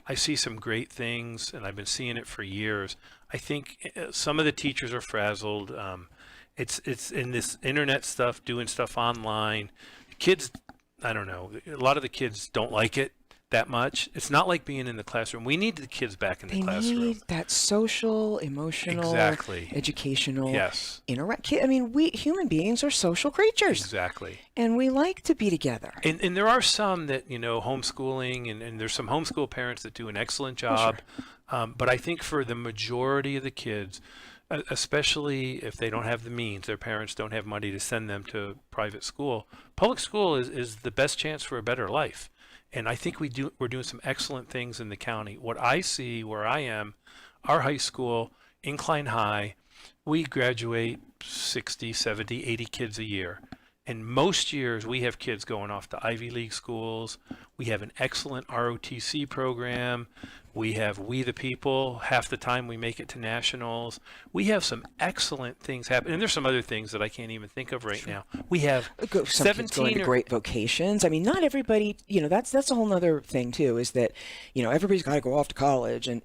I see some great things, and I've been seeing it for years. I think some of the teachers are frazzled. It's in this internet stuff, doing stuff online. Kids, I don't know, a lot of the kids don't like it that much. It's not like being in the classroom. We need the kids back in the classroom. They need that social, emotional, educational interaction. I mean, we human beings are social creatures. Exactly. And we like to be together. And there are some that, homeschooling, and there's some homeschool parents that do an excellent job. Sure. But I think for the majority of the kids, especially if they don't have the means, their parents don't have money to send them to private school, public school is the best chance for a better life. And I think we're doing some excellent things in the county. What I see where I am, our high school, Incline High, we graduate 60, 70, 80 kids a year. And most years we have kids going off to Ivy League schools. We have an excellent ROTC program. We have We the People. Half the time we make it to nationals. We have some excellent things happen. And there's some other things that I can't even think of right now. We have 17 going to great vocations. I mean, not everybody, that's a whole other thing too, is that, everybody's got to go off to college. And,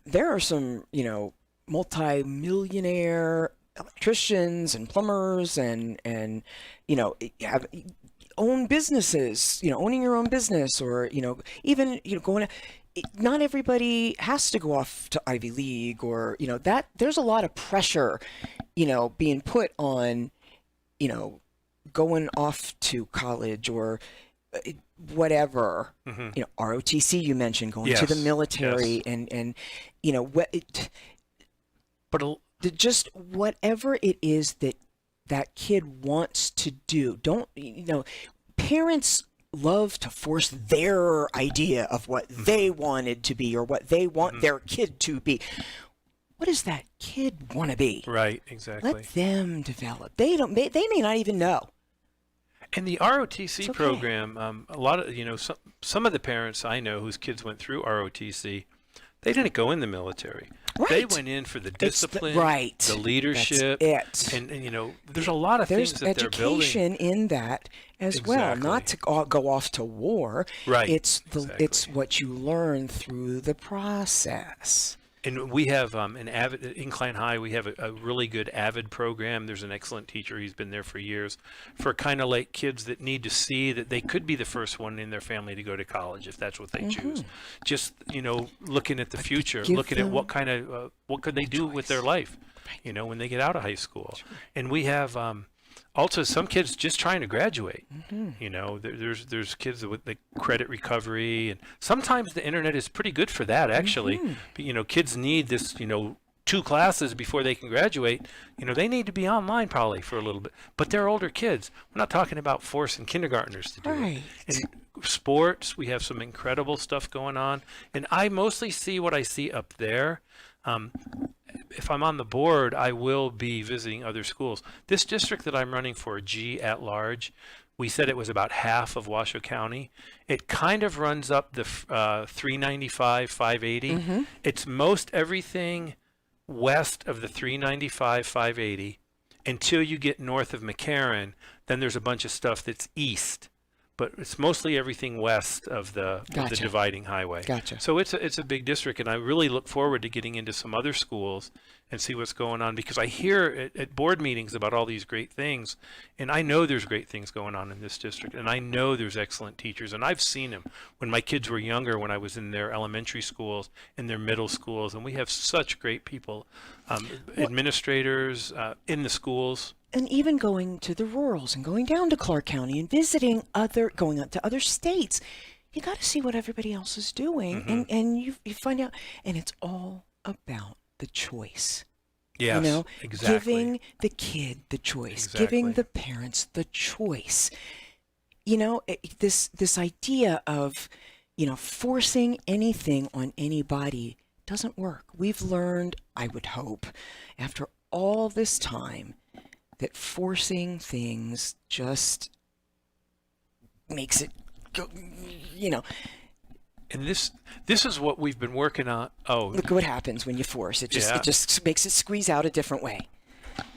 there are some, multi-millionaire electricians and plumbers and have own businesses, owning your own business, or even going to, not everybody has to go off to Ivy League, or that there's a lot of pressure being put on going off to college or whatever. ROTC you mentioned, going to the military, and just whatever it is that kid wants to do. Parents love to force their idea of what they wanted to be or what they want their kid to be. What does that kid want to be? Right, exactly. Let them develop. They may not even know. And the ROTC program, a lot of, some of the parents I know whose kids went through ROTC, they didn't go in the military. Right. They went in for the discipline, the leadership. That's it. And there's a lot of things that they're building. There's education in that as well, not to go off to war. Right. It's what you learn through the process. And we have an Avid, Incline High, we have a really good Avid program. There's an excellent teacher. He's been there for years, for kind of like kids that need to see that they could be the first one in their family to go to college if that's what they choose. Just, looking at the future, looking at what kind of, what could they do with their life, when they get out of high school. And we have also some kids just trying to graduate. There's kids with the credit recovery, and sometimes the internet is pretty good for that, actually. But, kids need this, 2 classes before they can graduate, they need to be online probably for a little bit. But they're older kids. We're not talking about forcing kindergartners to do it. And sports, we have some incredible stuff going on. And I mostly see what I see up there. If I'm on the board, I will be visiting other schools. This district that I'm running for, G at large, we said it was about half of Washoe County. It kind of runs up the 395, 580. It's most everything west of the 395, 580 until you get north of McCarran. Then there's a bunch of stuff that's east. But it's mostly everything west of the dividing highway. Gotcha. So it's a big district, and I really look forward to getting into some other schools and see what's going on, because I hear at board meetings about all these great things, and I know there's great things going on in this district, and I know there's excellent teachers, and I've seen them when my kids were younger, when I was in their elementary schools, in their middle schools, and we have such great people, administrators in the schools. And even going to the rurals and going down to Clark County and visiting going up to other states, you got to see what everybody else is doing, and you find out, and it's all about the choice. Yes, exactly. Giving the kid the choice, giving the parents the choice. This idea of, forcing anything on anybody doesn't work. We've learned, I would hope, after all this time, that forcing things just makes it go, And this is what we've been working on. Oh, look what happens when you force it. It just makes it squeeze out a different way.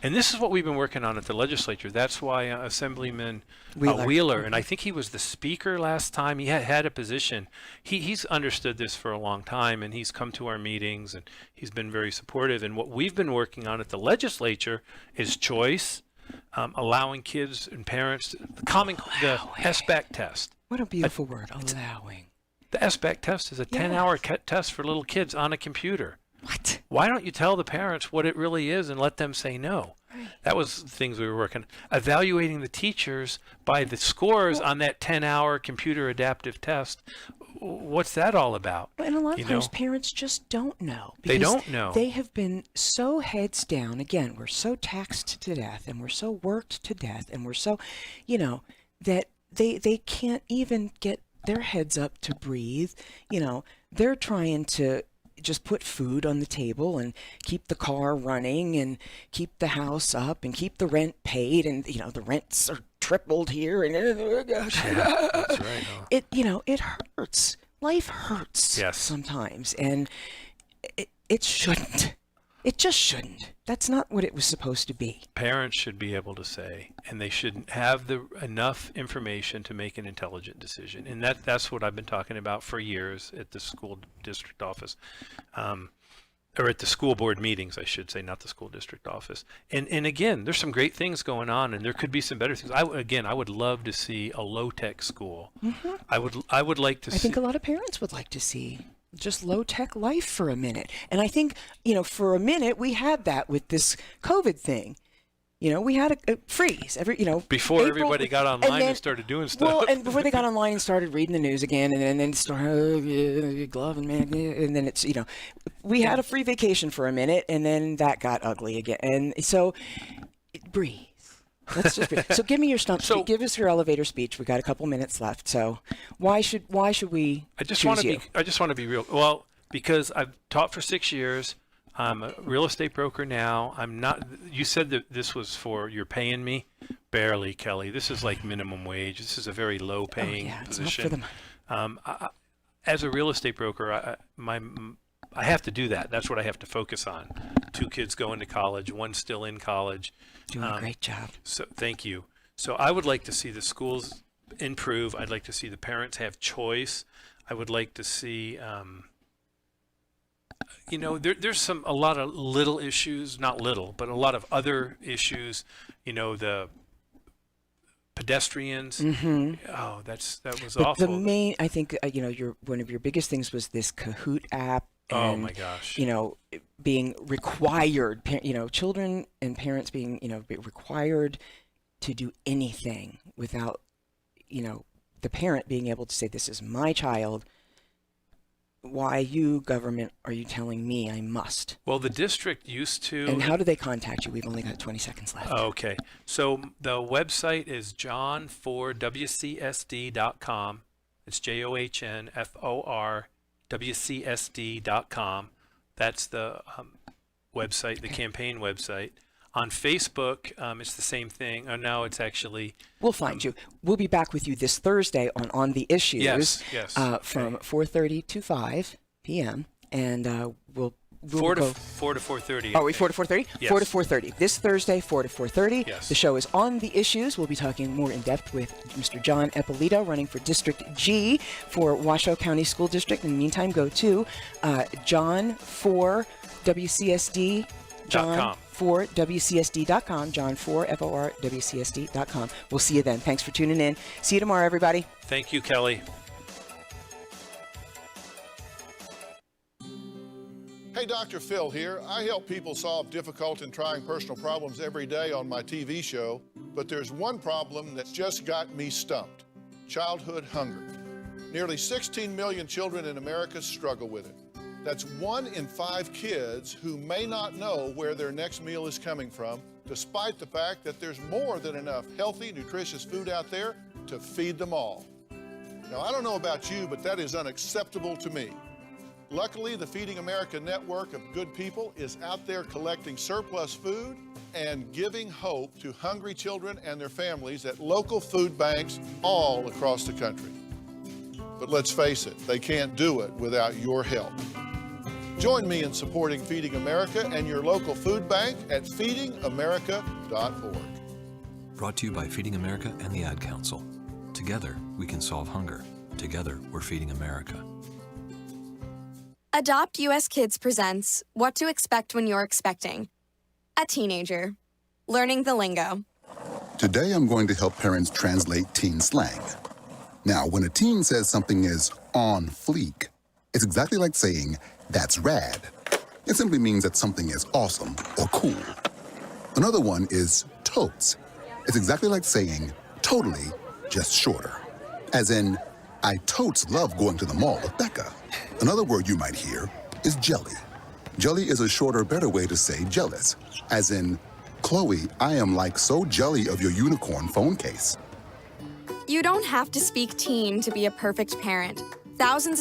And this is what we've been working on at the legislature. That's why Assemblyman Wheeler, and I think he was the speaker last time. He had a position. He's understood this for a long time, and he's come to our meetings, and he's been very supportive. And what we've been working on at the legislature is choice, allowing kids and parents the SBAC test. What a beautiful word, allowing. The SBAC test is a 10-hour test for little kids on a computer. What? Why don't you tell the parents what it really is and let them say no? Right. That was the things we were working. Evaluating the teachers by the scores on that 10-hour computer adaptive test. What's that all about? And a lot of times parents just don't know. They don't know. They have been so heads down. Again, we're so taxed to death, and we're so worked to death, and we're so, that they can't even get their heads up to breathe. They're trying to just put food on the table and keep the car running and keep the house up and keep the rent paid, and the rents are tripled here, and oh gosh. Yeah, that's right. It it hurts. Life hurts sometimes, and it shouldn't. It just shouldn't. That's not what it was supposed to be. Parents should be able to say, and they should have enough information to make an intelligent decision. And that's what I've been talking about for years at the school district office, or at the school board meetings, I should say, not the school district office. And again, there's some great things going on, and there could be some better things. I would love to see a low-tech school. Mm-hmm. I would like to see. I think a lot of parents would like to see just low-tech life for a minute. And I think, for a minute we had that with this COVID thing. We had a freeze before April, everybody got online and started doing stuff. Well, and before they got online and started reading the news again, and then started glove and man, and then it's we had a free vacation for a minute, and then that got ugly again. And so breathe. Let's just breathe. So give me your stump. Give us your elevator speech. We got a couple minutes left. So why should we? I just want to be real. Well, because I've taught for 6 years. I'm a real estate broker now. I'm not. You said that this was you're paying me, barely, Kelly. This is like minimum wage. This is a very low-paying position. As a real estate broker, I have to do that. That's what I have to focus on. 2 kids going to college, 1 still in college. Doing a great job. So thank you. So I would like to see the schools improve. I'd like to see the parents have choice. I would like to see. There's a lot of little issues, not little, but a lot of other issues. The pedestrians. Mm-hmm. Oh, that was but awful. The main, I think, one of your biggest things was this Kahoot app. And, oh my gosh. Being required, children and parents being, required to do anything without, the parent being able to say, this is my child. why you, government, are you telling me I must? Well, the district used to. And how do they contact you? We've only got 20 seconds left. Okay. So the website is johnforwcsd.com. It's JOHNFORWCSD.com. That's the website, the campaign website. On Facebook, it's the same thing. Now it's actually... We'll find you. We'll be back with you this Thursday on The Issues. Yes. From 4:30 to 5 p.m. And we'll 4 to go... 4 to 4:30. Are we 4 to 4:30? Yes. 4 to 4:30. This Thursday, 4 to 4:30. Yes. The show is On The Issues. We'll be talking more in depth with Mr. John Eppolito, running for District G for Washoe County School District. In the meantime, go to John4WCSD. John4WCSD.com. John4FORWCSD.com. We'll see you then. Thanks for tuning in. See you tomorrow, everybody. Thank you, Kelly. Hey, Dr. Phil here. I help people solve difficult and trying personal problems every day on my TV show, but there's one problem that's just got me stumped: childhood hunger. Nearly 16 million children in America struggle with it. That's 1 in 5 kids who may not know where their next meal is coming from, despite the fact that there's more than enough healthy, nutritious food out there to feed them all. Now, I don't know about you, but that is unacceptable to me. Luckily, the Feeding America network of good people is out there collecting surplus food and giving hope to hungry children and their families at local food banks all across the country. But let's face it, they can't do it without your help. Join me in supporting Feeding America and your local food bank at feedingamerica.org. Brought to you by Feeding America and the Ad Council. Together, we can solve hunger. Together, we're feeding America. Adopt US Kids presents What to Expect When You're Expecting. A teenager. Learning the lingo. Today I'm going to help parents translate teen slang. Now, when a teen says something is on fleek, it's exactly like saying, "That's rad." It simply means that something is awesome or cool. Another one is totes. It's exactly like saying totally, just shorter. As in, I totes love going to the mall with Becca. Another word you might hear is jelly. Jelly is a shorter, better way to say jealous. As in, Chloe, I am like so jelly of your unicorn phone case. You don't have to speak teen to be a perfect parent. Thousands